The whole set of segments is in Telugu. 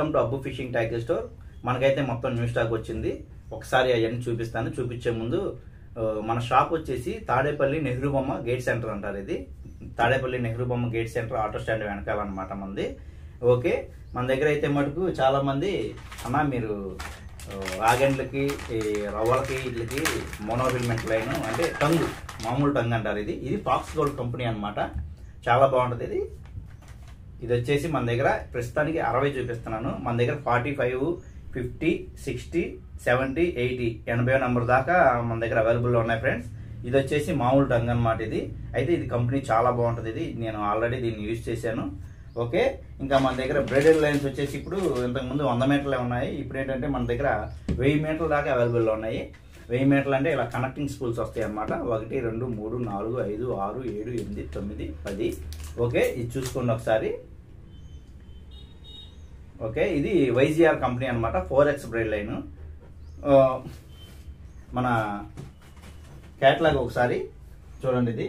Welcome to Abbu fishing tackle store. మనకైతే మొత్తం న్యూ స్టాక్ వచ్చింది. ఒకసారి అవన్నీ చూపిస్తాను. చూపించే ముందు మన షాప్ వచ్చేసి తాడేపల్లి నెహ్రూ బొమ్మ గేట్ సెంటర్ అంటారు. ఇది తాడేపల్లి నెహ్రూ బొమ్మ గేట్ సెంటర్, ఆటో స్టాండ్ వెనకాలన్నమాట మంది. ఓకే, మన దగ్గర అయితే మటుకు చాలా మంది అన్న మీరు ఆగండ్లకి రవ్వలకి వీటికి మోనోఫిల్మెంట్ లైన్ అంటే టంగు, మామూలు టంగ్ అంటారు. ఇది ఫాక్స్ గోల్డ్ కంపెనీ అనమాట. చాలా బాగుంటుంది. ఇది వచ్చేసి మన దగ్గర ప్రస్తుతానికి 60 చూపిస్తున్నాను. మన దగ్గర 45, 50, 60, 70, 80, 80 నెంబర్ దాకా మన దగ్గర అవైలబుల్లో ఉన్నాయి ఫ్రెండ్స్. ఇది వచ్చేసి మామూలు టంగ్ అనమాట. ఇది కంపెనీ చాలా బాగుంటుంది. నేను ఆల్రెడీ దీన్ని యూజ్ చేశాను. ఓకే, ఇంకా మన దగ్గర బ్రైడల్ లైన్స్ వచ్చేసి ఇప్పుడు ఇంతకుముందు 100 మీటర్లే ఉన్నాయి. ఇప్పుడు ఏంటంటే మన దగ్గర 1000 మీటర్ల దాకా అవైలబుల్లో ఉన్నాయి. 1000 మీటర్లు అంటే ఇలా కనెక్టింగ్ స్పూల్స్ వస్తాయి అన్నమాట. 1, 2, 3, 4, 5, 6, 7, 8, 9, 10. ఓకే, ఇది చూసుకోండి ఒకసారి. ఓకే, ఇది వైజీఆర్ కంపెనీ అనమాట. 4X braid line. మన క్యాటలాగ్ ఒకసారి చూడండి. ఇది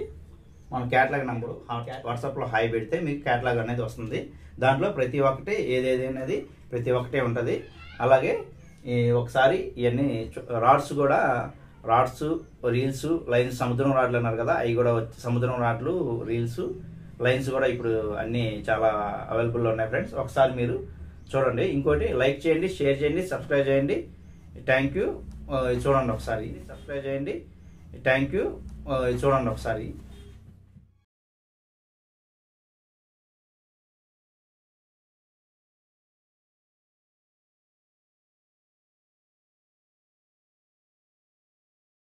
మన క్యాటలాగ్ నెంబరు. వాట్సాప్లో హాయ్ పెడితే మీకు క్యాటలాగ్ అనేది వస్తుంది. దాంట్లో ప్రతి ఒక్కటి ఏదేది అనేది ప్రతి ఒక్కటే ఉంటుంది. అలాగే ఒకసారి ఇవన్నీ రాడ్స్ కూడా, రాడ్స్, రీల్స్, లైన్స్, సముద్రం రాడ్లు అన్నారు కదా, అవి కూడా సముద్రం రాడ్లు, రీల్స్, లైన్స్ కూడా ఇప్పుడు అన్నీ చాలా అవైలబుల్లో ఉన్నాయి ఫ్రెండ్స్. ఒకసారి మీరు చూడండి. ఇంకోటి లైక్ చేయండి, షేర్ చేయండి, సబ్స్క్రైబ్ చేయండి. Thank you. చూడండి ఒకసారి. సబ్స్క్రైబ్ చేయండి. Thank you. చూడండి ఒకసారి.